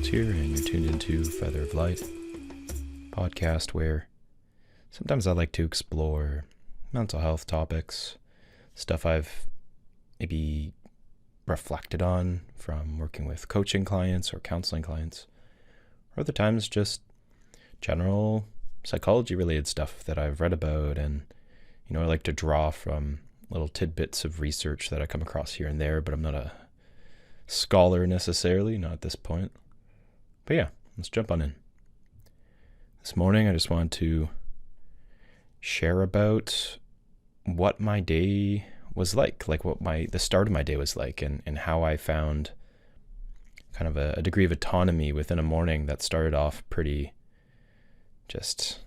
here, and you're tuned into Feather of Light, podcast where sometimes I like to explore mental health topics, stuff I've maybe reflected on from working with coaching clients or counseling clients, or other times just general psychology-related stuff that I've read about, and I like to draw from little tidbits of research that I come across here and there, but I'm not a scholar necessarily, not at this point. But yeah, let's jump on in. This morning I just wanted to share about what my day was like what the start of my day was like, and how I found kind of a degree of autonomy within a morning that started off pretty just,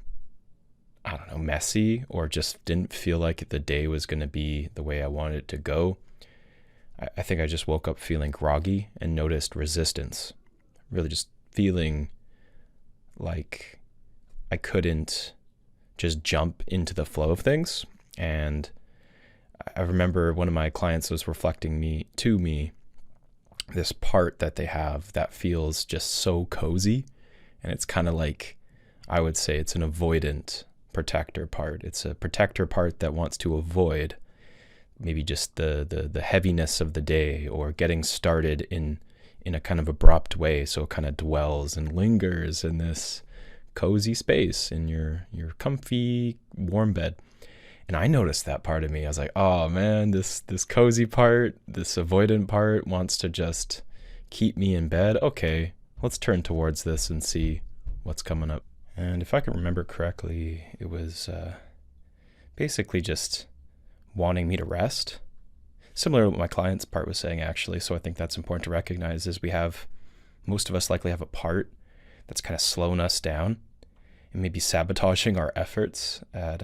messy, or just didn't feel like the day was going to be the way I wanted it to go. I think I just woke up feeling groggy and noticed resistance, really just feeling like I couldn't just jump into the flow of things. And I remember one of my clients was reflecting to me this part that they have that feels just so cozy. And it's kind of like, I would say it's an avoidant protector part. It's a protector part that wants to avoid maybe just the heaviness of the day, or getting started in a kind of abrupt way. So it kind of dwells and lingers in this cozy space in your comfy, warm bed. And I noticed that part of me. I was like, oh man, this cozy part, this avoidant part wants to just keep me in bed. Okay, let's turn towards this and see what's coming up. And if I can remember correctly, it was basically just wanting me to rest. Similar to what my client's part was saying, actually. So I think that's important to recognize, is most of us likely have a part that's kind of slowing us down and maybe sabotaging our efforts at,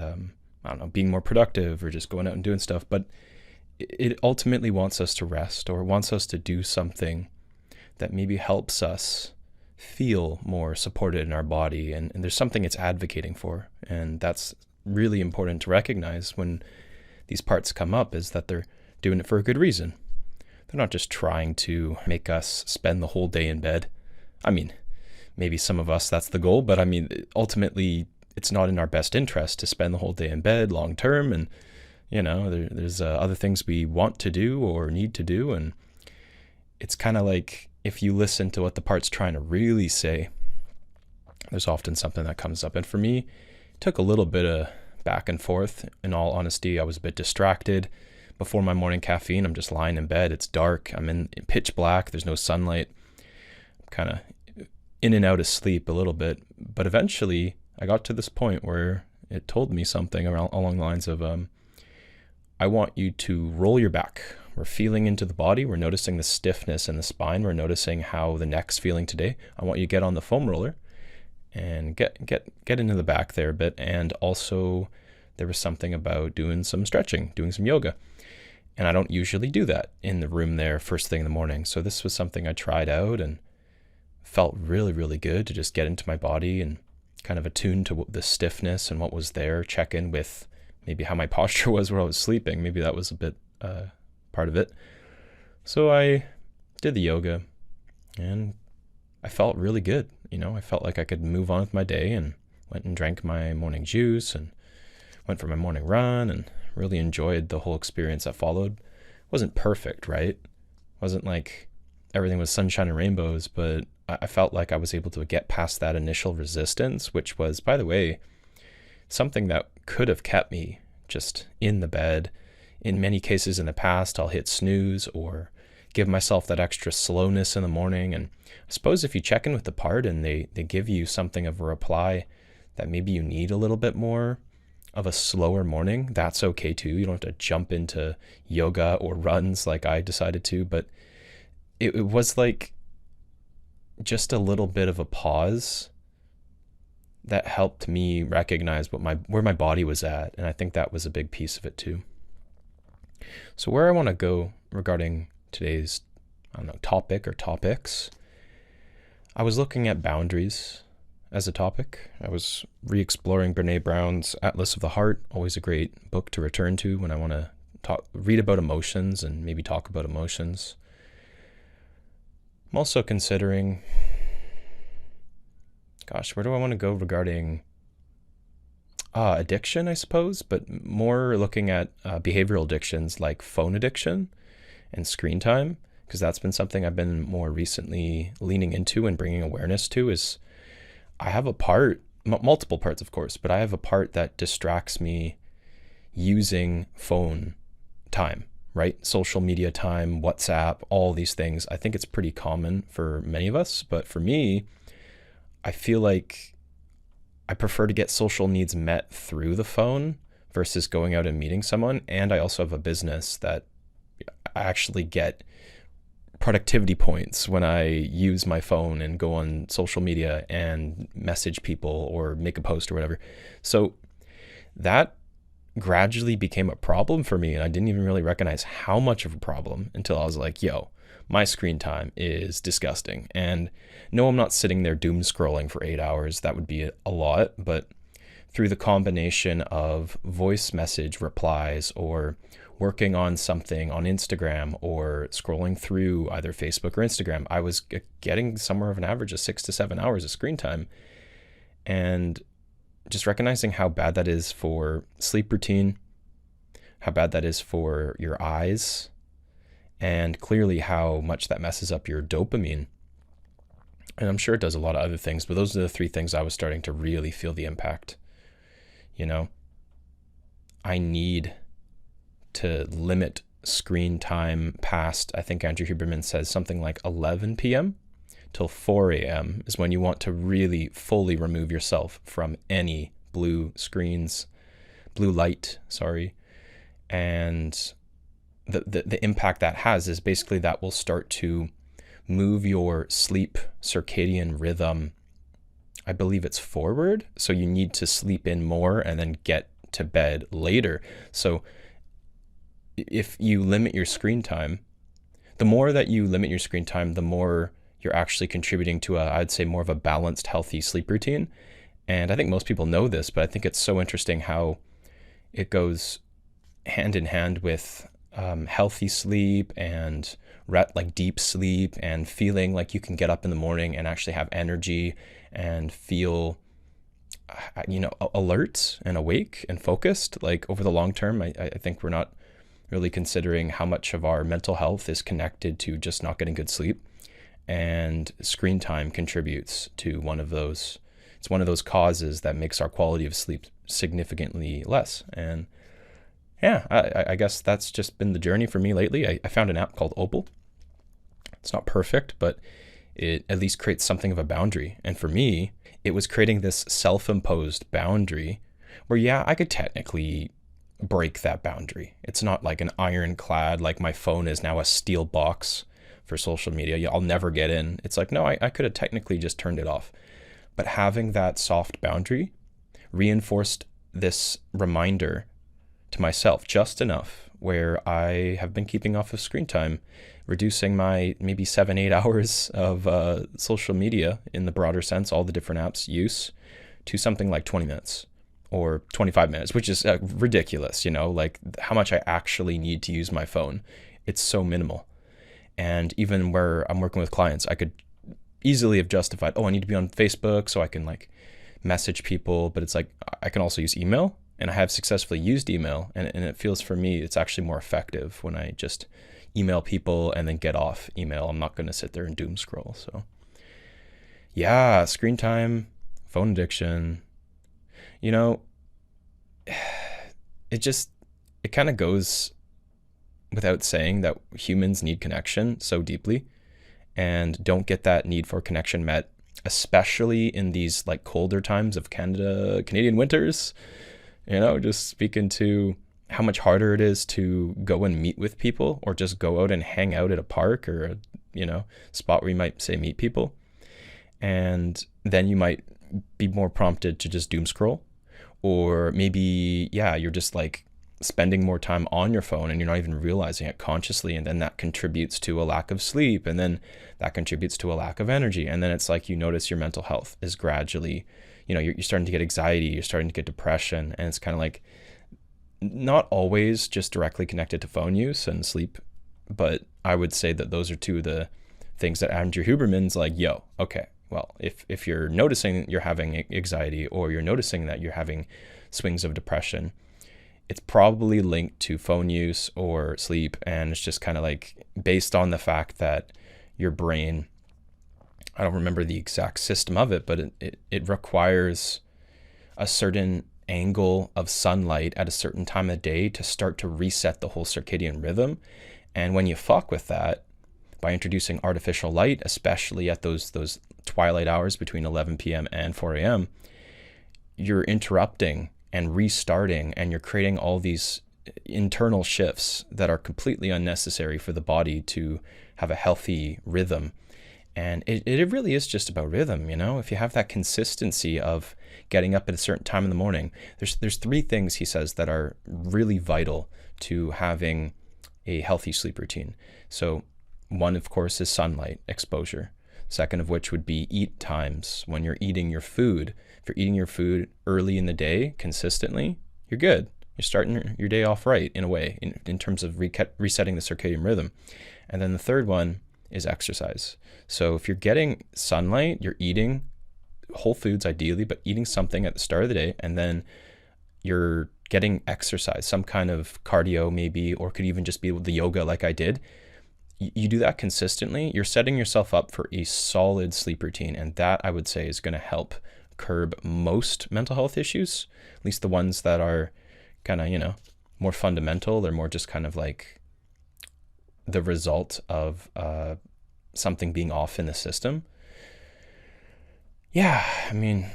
being more productive or just going out and doing stuff. But it ultimately wants us to rest, or wants us to do something that maybe helps us feel more supported in our body. And there's something it's advocating for. And that's really important to recognize when these parts come up, is that they're doing it for a good reason. They're not just trying to make us spend the whole day in bed. I mean, maybe some of us, that's the goal, but ultimately it's not in our best interest to spend the whole day in bed long term. And, there's other things we want to do or need to do. And it's kind of like, if you listen to what the part's trying to really say, there's often something that comes up. And for me, it took a little bit of back and forth. In all honesty, I was a bit distracted. Before my morning caffeine, I'm just lying in bed. It's dark. I'm in pitch black. There's no sunlight. I'm kind of in and out of sleep a little bit. But eventually, I got to this point where it told me something along the lines of, I want you to roll your back. We're feeling into the body. We're noticing the stiffness in the spine. We're noticing how the neck's feeling today. I want you to get on the foam roller and get into the back there a bit. And also, there was something about doing some stretching, doing some yoga. And I don't usually do that in the room there first thing in the morning. So this was something I tried out and felt really, really good to just get into my body and kind of attune to the stiffness and what was there, check in with maybe how my posture was where I was sleeping. Maybe that was a bit part of it. So I did the yoga and I felt really good. I felt like I could move on with my day, and went and drank my morning juice and went for my morning run and really enjoyed the whole experience that followed. It wasn't perfect, right? It wasn't like everything was sunshine and rainbows, but I felt like I was able to get past that initial resistance, which was, by the way, something that could have kept me just in the bed. In many cases in the past, I'll hit snooze or give myself that extra slowness in the morning. And I suppose if you check in with the part and they give you something of a reply that maybe you need a little bit more of a slower morning, that's okay too. You don't have to jump into yoga or runs like I decided to, but it was like just a little bit of a pause that helped me recognize where my body was at. And I think that was a big piece of it too. So where I want to go regarding today's, topic or topics, I was looking at boundaries as a topic. I was re-exploring Brene Brown's Atlas of the Heart, always a great book to return to when I want to read about emotions and maybe talk about emotions. I'm also considering Gosh, where do I want to go regarding addiction, I suppose, but more looking at behavioral addictions like phone addiction and screen time, because that's been something I've been more recently leaning into and bringing awareness to. Is I have a part, multiple parts, of course, but I have a part that distracts me using phone time, right? Social media time, WhatsApp, all these things. I think it's pretty common for many of us, but for me, I feel like I prefer to get social needs met through the phone versus going out and meeting someone. And I also have a business that I actually get productivity points when I use my phone and go on social media and message people or make a post or whatever. So that gradually became a problem for me, and I didn't even really recognize how much of a problem until I was like, yo, my screen time is disgusting. And no, I'm not sitting there doom scrolling for 8 hours. That would be a lot. But through the combination of voice message replies or working on something on Instagram or scrolling through either Facebook or Instagram, I was getting somewhere of an average of 6 to 7 hours of screen time. And just recognizing how bad that is for sleep routine, how bad that is for your eyes, and clearly how much that messes up your dopamine. And I'm sure it does a lot of other things, but those are the three things I was starting to really feel the impact. You know, I need to limit screen time past, I think Andrew Huberman says something like 11 p.m. till 4 a.m. is when you want to really fully remove yourself from any blue light, and the impact that has is basically that will start to move your sleep circadian rhythm. I believe it's forward. So you need to sleep in more and then get to bed later. So if you limit your screen time, the more that you limit your screen time, the more you're actually contributing to I'd say more of a balanced, healthy sleep routine. And I think most people know this, but I think it's so interesting how it goes hand in hand with healthy sleep and like deep sleep and feeling like you can get up in the morning and actually have energy and feel, alert and awake and focused. Like over the long term, I think we're not really considering how much of our mental health is connected to just not getting good sleep. And screen time contributes to one of those. It's one of those causes that makes our quality of sleep significantly less. And yeah, I guess that's just been the journey for me lately. I found an app called Opal. It's not perfect, but it at least creates something of a boundary. And for me, it was creating this self-imposed boundary where, yeah, I could technically break that boundary. It's not like an ironclad, like my phone is now a steel box for social media. I'll never get in. It's like, no, I could have technically just turned it off. But having that soft boundary reinforced this reminder to myself just enough where I have been keeping off of screen time, reducing my maybe 7-8 hours of social media in the broader sense, all the different apps use, to something like 20 minutes or 25 minutes, which is ridiculous, like how much I actually need to use my phone. It's so minimal. And even where I'm working with clients, I could easily have justified, I need to be on Facebook so I can like message people, but it's like, I can also use email, and I have successfully used email. And it feels for me, it's actually more effective when I just email people and then get off email. I'm not going to sit there and doom scroll. So yeah, screen time, phone addiction, it kind of goes without saying that humans need connection so deeply and don't get that need for connection met, especially in these like colder times of Canadian winters. Just speaking to how much harder it is to go and meet with people or just go out and hang out at a park or a spot where you might say meet people. And then you might be more prompted to just doom scroll, or maybe, you're just like spending more time on your phone and you're not even realizing it consciously. And then that contributes to a lack of sleep. And then that contributes to a lack of energy. And then it's like you notice your mental health is gradually, you're starting to get anxiety, you're starting to get depression. And it's kind of like not always just directly connected to phone use and sleep. But I would say that those are two of the things that Andrew Huberman's like, okay, well, if you're noticing you're having anxiety, or you're noticing that you're having swings of depression, it's probably linked to phone use or sleep. And it's just kind of like based on the fact that your brain, I don't remember the exact system of it, but it requires a certain angle of sunlight at a certain time of day to start to reset the whole circadian rhythm. And when you fuck with that by introducing artificial light, especially at those twilight hours between 11 p.m. and 4 a.m., you're interrupting and restarting, and you're creating all these internal shifts that are completely unnecessary for the body to have a healthy rhythm. And it really is just about rhythm, you know? If you have that consistency of getting up at a certain time in the morning, there's 3 things, he says, that are really vital to having a healthy sleep routine. So one, of course, is sunlight exposure. Second of which would be eat times. When you're eating your food, if you're eating your food early in the day consistently, you're good. You're starting your day off right in a way, in terms of resetting the circadian rhythm. And then the third one is exercise. So if you're getting sunlight, you're eating whole foods ideally, but eating something at the start of the day, and then you're getting exercise, some kind of cardio maybe, or could even just be the yoga like I did. You do that consistently, you're setting yourself up for a solid sleep routine. And that, I would say, is going to help curb most mental health issues, at least the ones that are kind of, you know, more fundamental. They're more just kind of like the result of something being off in the system. Yeah, I mean,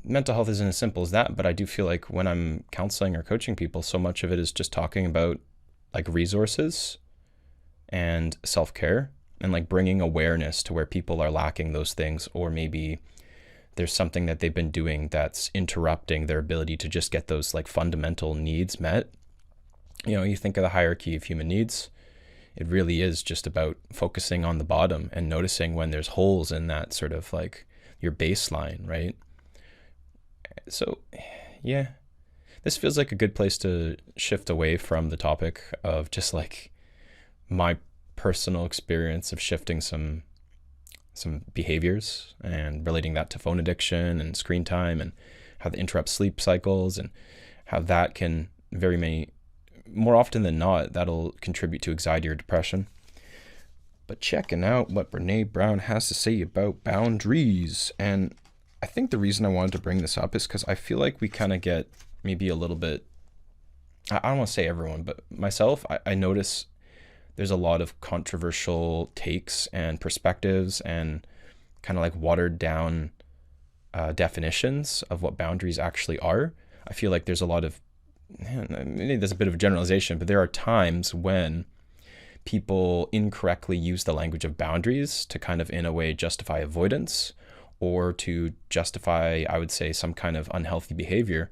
mental health isn't as simple as that, but I do feel like when I'm counseling or coaching people, so much of it is just talking about like resources and self-care, and like bringing awareness to where people are lacking those things, or maybe there's something that they've been doing that's interrupting their ability to just get those like fundamental needs met. You know, you think of the hierarchy of human needs, it really is just about focusing on the bottom and noticing when there's holes in that sort of like your baseline, right? So yeah, this feels like a good place to shift away from the topic of just like my personal experience of shifting some behaviors and relating that to phone addiction and screen time, and how that interrupts sleep cycles, and how that can more often than not, that'll contribute to anxiety or depression. But checking out what Brené Brown has to say about boundaries. And I think the reason I wanted to bring this up is because I feel like we kind of get maybe a little bit, I don't want to say everyone, but myself, I notice there's a lot of controversial takes and perspectives and kind of like watered down definitions of what boundaries actually are. I feel like there's a lot of, maybe there's a bit of a generalization, but there are times when people incorrectly use the language of boundaries to kind of, in a way, justify avoidance, or to justify, I would say, some kind of unhealthy behavior,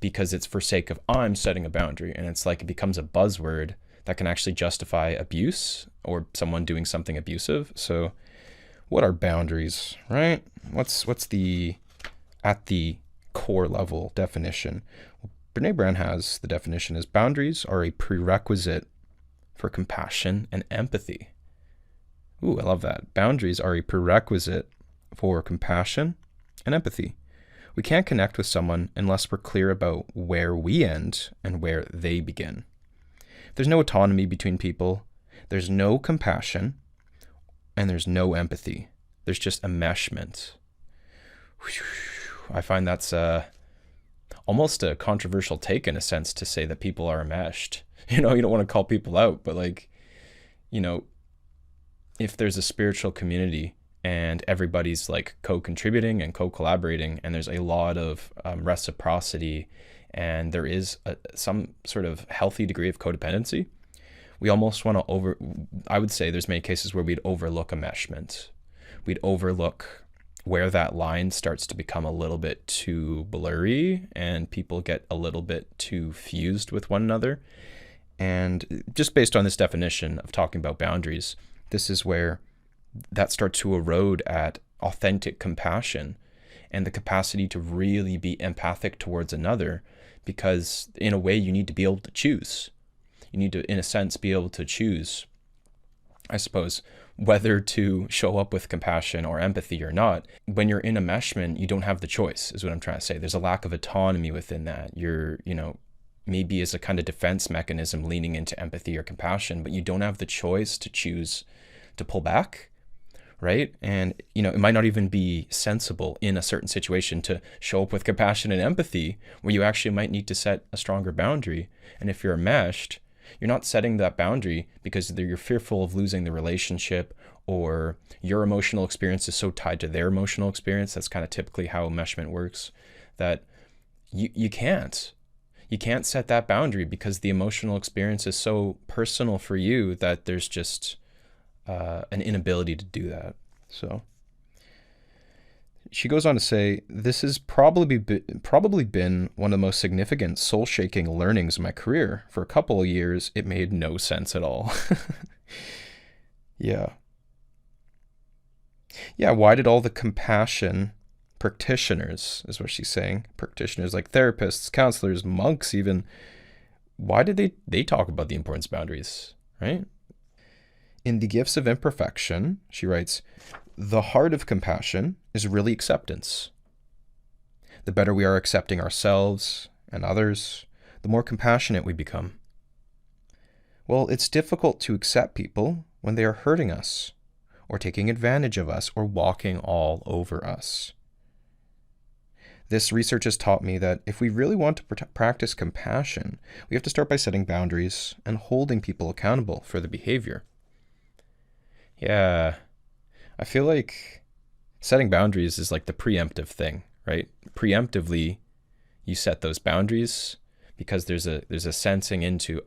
because it's for sake of, I'm setting a boundary. And it's like it becomes a buzzword that can actually justify abuse or someone doing something abusive. So what are boundaries, right? What's the, at the core level definition? Well, Brené Brown has the definition as boundaries are a prerequisite for compassion and empathy. Ooh, I love that. Boundaries are a prerequisite for compassion and empathy. We can't connect with someone unless we're clear about where we end and where they begin. If there's no autonomy between people, there's no compassion, and there's no empathy. There's just enmeshment. I find that's almost a controversial take, in a sense, to say that people are enmeshed. You know, you don't want to call people out, but like, you know, if there's a spiritual community and everybody's like co-contributing and co-collaborating, and there's a lot of reciprocity, and there is some sort of healthy degree of codependency, we almost want to I would say there's many cases where we'd overlook enmeshment. We'd overlook where that line starts to become a little bit too blurry and people get a little bit too fused with one another. And just based on this definition of talking about boundaries, this is where that starts to erode at authentic compassion and the capacity to really be empathic towards another, because in a way you need to be able to choose. You need to, in a sense, be able to choose, I suppose, whether to show up with compassion or empathy or not. When you're in enmeshment, you don't have the choice, is what I'm trying to say. There's a lack of autonomy within that. You're, maybe as a kind of defense mechanism leaning into empathy or compassion, but you don't have the choice to choose to pull back, right? And, it might not even be sensible in a certain situation to show up with compassion and empathy, where you actually might need to set a stronger boundary. And if you're enmeshed, you're not setting that boundary because you're fearful of losing the relationship, or your emotional experience is so tied to their emotional experience. That's kind of typically how enmeshment works, that you can't set that boundary because the emotional experience is so personal for you that there's just an inability to do that. So she goes on to say, this has probably been one of the most significant soul-shaking learnings of my career. For a couple of years, it made no sense at all. Yeah. Yeah, why did all the compassion practitioners, is what she's saying, practitioners like therapists, counselors, monks even, why did they talk about the importance of boundaries, right? In The Gifts of Imperfection, she writes, the heart of compassion is really acceptance. The better we are accepting ourselves and others, the more compassionate we become. Well, it's difficult to accept people when they are hurting us, or taking advantage of us, or walking all over us. This research has taught me that if we really want to practice compassion, we have to start by setting boundaries and holding people accountable for the behavior. Yeah, I feel like setting boundaries is like the preemptive thing, right? Preemptively, you set those boundaries because there's a sensing into,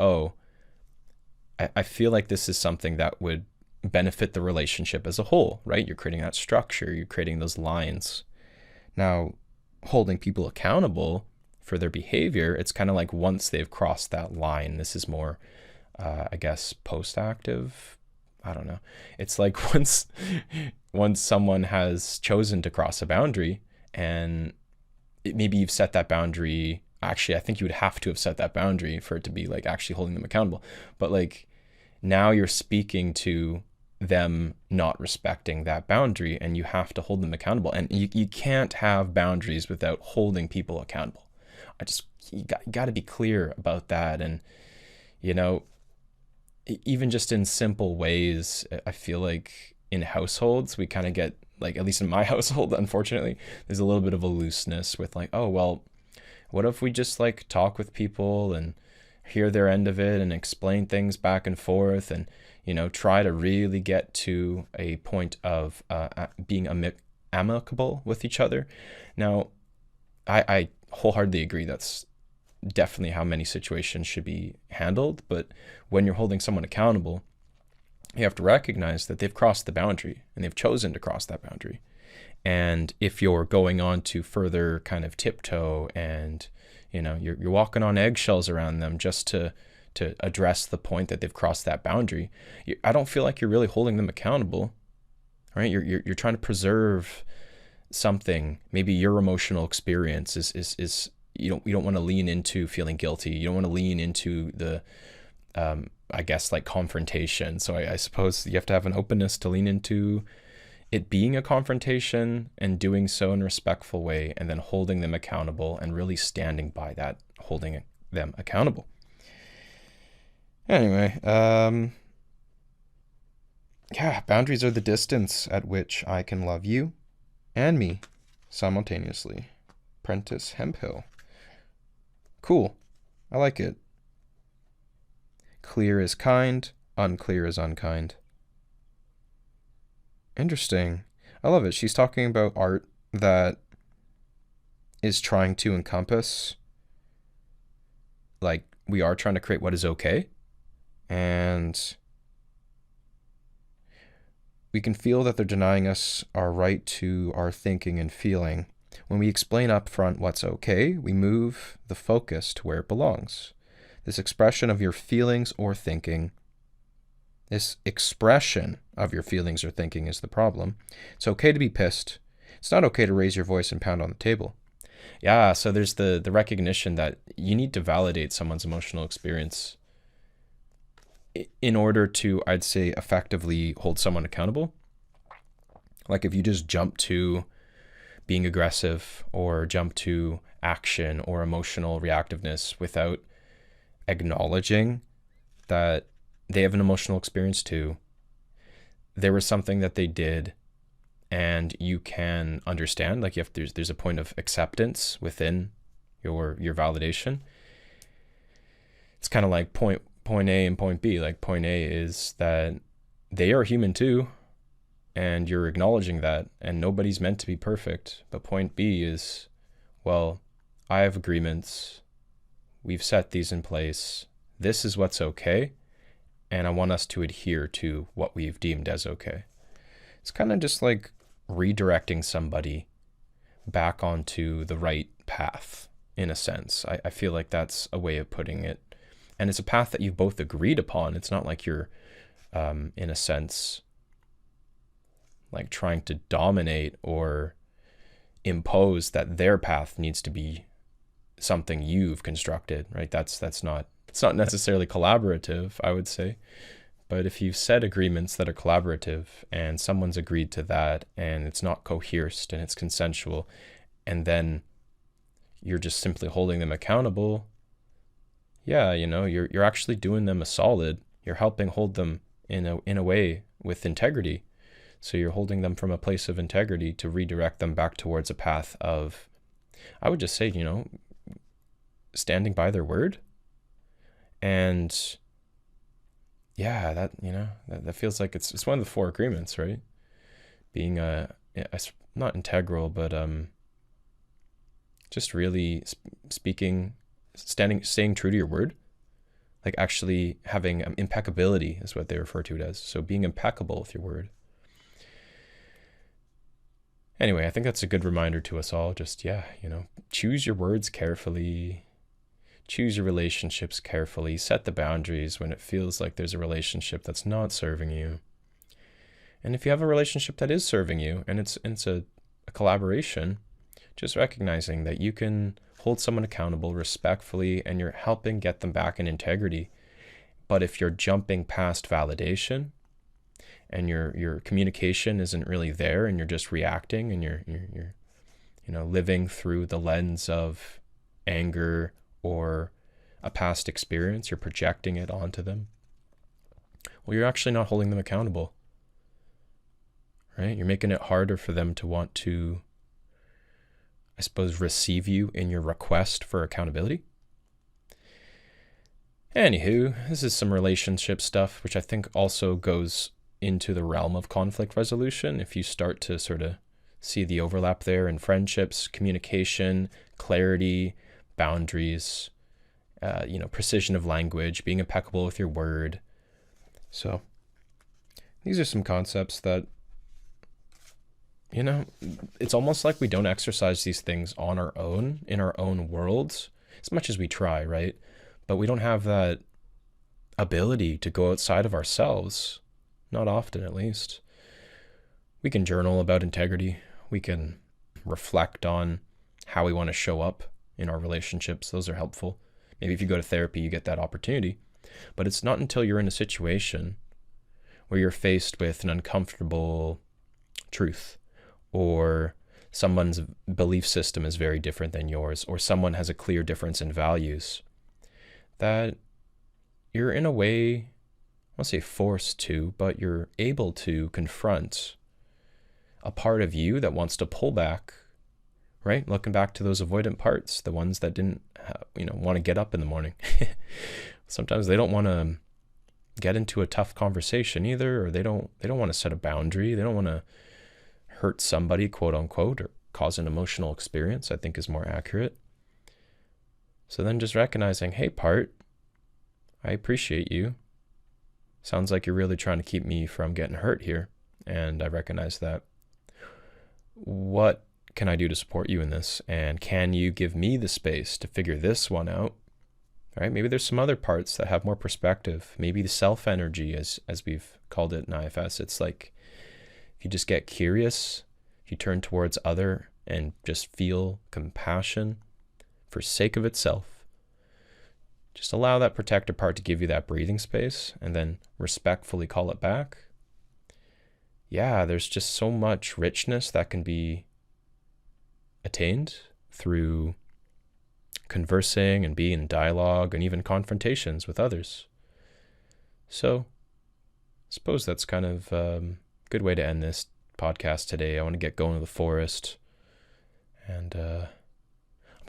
I feel like this is something that would benefit the relationship as a whole, right? You're creating that structure, you're creating those lines. Now, holding people accountable for their behavior, it's kind of like once they've crossed that line, this is more, I guess, post-active. I don't know. It's like once someone has chosen to cross a boundary, and maybe you've set that boundary. Actually, I think you would have to have set that boundary for it to be like actually holding them accountable. But like now you're speaking to them not respecting that boundary, and you have to hold them accountable. And you can't have boundaries without holding people accountable. You got to be clear about that. And, even just in simple ways, I feel like in households, we kind of get, like, at least in my household, unfortunately, there's a little bit of a looseness with like, oh, well, what if we just like talk with people and hear their end of it and explain things back and forth and, try to really get to a point of being amicable with each other. Now, I wholeheartedly agree that's definitely how many situations should be handled. But when you're holding someone accountable, you have to recognize that they've crossed the boundary and they've chosen to cross that boundary. And if you're going on to further kind of tiptoe and, you're walking on eggshells around them just to address the point that they've crossed that boundary, I don't feel like you're really holding them accountable, right? You're trying to preserve something. Maybe your emotional experience is you don't want to lean into feeling guilty. You don't want to lean into the, I guess, like confrontation. So I suppose you have to have an openness to lean into it being a confrontation and doing so in a respectful way, and then holding them accountable and really standing by that, holding them accountable. Anyway, boundaries are the distance at which I can love you and me simultaneously. Prentice Hemphill. Cool. I like it. Clear is kind, unclear is unkind. Interesting. I love it. She's talking about art that is trying to encompass, like, we are trying to create what is okay. And we can feel that they're denying us our right to our thinking and feeling. When we explain up front what's okay, we move the focus to where it belongs. This expression of your feelings or thinking, this expression of your feelings or thinking is the problem. It's okay to be pissed. It's not okay to raise your voice and pound on the table. Yeah, so there's the recognition that you need to validate someone's emotional experience. in order to, I'd say, effectively hold someone accountable. Like if you just jump to being aggressive or jump to action or emotional reactiveness without acknowledging that they have an emotional experience too, there was something that they did, and you can understand, like there's a point of acceptance within your validation. It's kind of like point A and point B. Like point A is that they are human too, and you're acknowledging that, and nobody's meant to be perfect. But point B is, well, I have agreements. We've set these in place. This is what's okay, and I want us to adhere to what we've deemed as okay. It's kind of just like redirecting somebody back onto the right path, in a sense. I feel like that's a way of putting it. And it's a path that you've both agreed upon. It's not like you're, in a sense, like trying to dominate or impose that their path needs to be something you've constructed, right? It's not necessarily collaborative, I would say. But if you've set agreements that are collaborative and someone's agreed to that and it's not coerced and it's consensual, and then you're just simply holding them accountable, yeah, you're actually doing them a solid. You're helping hold them in a way with integrity. So you're holding them from a place of integrity to redirect them back towards a path of, I would just say, standing by their word. And yeah, that feels like it's one of the 4 agreements, right? Being not integral, but just really staying true to your word, like actually having impeccability is what they refer to it as. So being impeccable with your word. Anyway, I think that's a good reminder to us all. Just, choose your words carefully. Choose your relationships carefully. Set the boundaries when it feels like there's a relationship that's not serving you. And if you have a relationship that is serving you and it's a collaboration, just recognizing that you can hold someone accountable respectfully and you're helping get them back in integrity. But if you're jumping past validation and your communication isn't really there and you're just reacting and you're living through the lens of anger or a past experience, you're projecting it onto them, well, you're actually not holding them accountable, right? You're making it harder for them to want to, I suppose, receive you in your request for accountability. Anywho, this is some relationship stuff, which I think also goes into the realm of conflict resolution. If you start to sort of see the overlap there in friendships, communication, clarity, boundaries, precision of language, being impeccable with your word. So these are some concepts that, it's almost like we don't exercise these things on our own, in our own worlds, as much as we try, right? But we don't have that ability to go outside of ourselves, not often at least. We can journal about integrity. We can reflect on how we want to show up in our relationships. Those are helpful. Maybe if you go to therapy, you get that opportunity. But it's not until you're in a situation where you're faced with an uncomfortable truth, or someone's belief system is very different than yours, or someone has a clear difference in values, that you're in a way, I won't say forced to, but you're able to confront a part of you that wants to pull back, right? Looking back to those avoidant parts, the ones that didn't, want to get up in the morning. Sometimes they don't want to get into a tough conversation either, or they don't want to set a boundary. They don't want to hurt somebody, quote unquote, or cause an emotional experience, I think is more accurate. So then just recognizing, hey, part, I appreciate you. Sounds like you're really trying to keep me from getting hurt here. And I recognize that. What can I do to support you in this? And can you give me the space to figure this one out? Right? Maybe there's some other parts that have more perspective. Maybe the self energy, as we've called it in IFS. It's like, if you just get curious, if you turn towards other and just feel compassion for sake of itself, just allow that protector part to give you that breathing space and then respectfully call it back. Yeah, there's just so much richness that can be attained through conversing and being in dialogue and even confrontations with others. So I suppose that's kind of a good way to end this podcast today. I want to get going to the forest, and I'm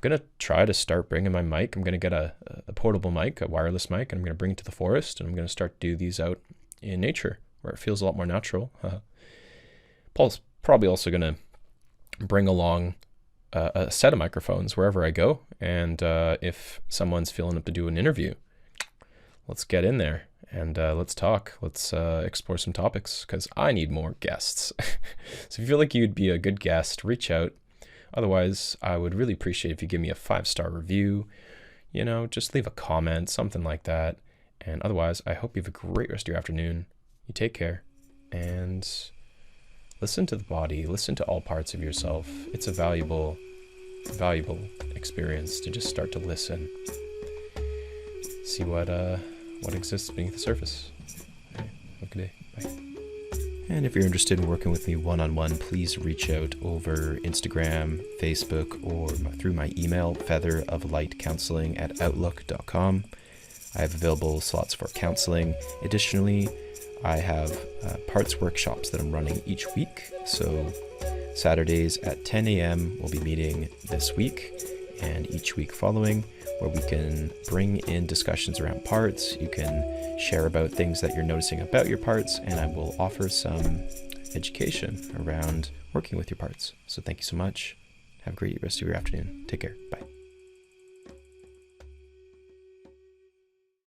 going to try to start bringing my mic. I'm going to get a portable mic, a wireless mic, and I'm going to bring it to the forest, and I'm going to start to do these out in nature where it feels a lot more natural. Paul's probably also going to bring along a set of microphones wherever I go, and if someone's feeling up to do an interview, let's get in there and let's talk. Let's explore some topics, because I need more guests. So if you feel like you'd be a good guest, reach out. Otherwise, I would really appreciate if you give me a 5-star review, just leave a comment, something like that. And otherwise, I hope you have a great rest of your afternoon. You take care, and listen to the body, listen to all parts of yourself. It's a valuable experience to just start to listen. See what exists beneath the surface. Have a good day. Bye. And if you're interested in working with me one-on-one, please reach out over Instagram, Facebook, or through my email, featheroflightcounseling@outlook.com. I have available slots for counseling. Additionally, I have parts workshops that I'm running each week. So Saturdays at 10 a.m. we'll be meeting this week and each week following, where we can bring in discussions around parts. You can share about things that you're noticing about your parts, and I will offer some education around working with your parts. So thank you so much. Have a great rest of your afternoon. Take care. Bye.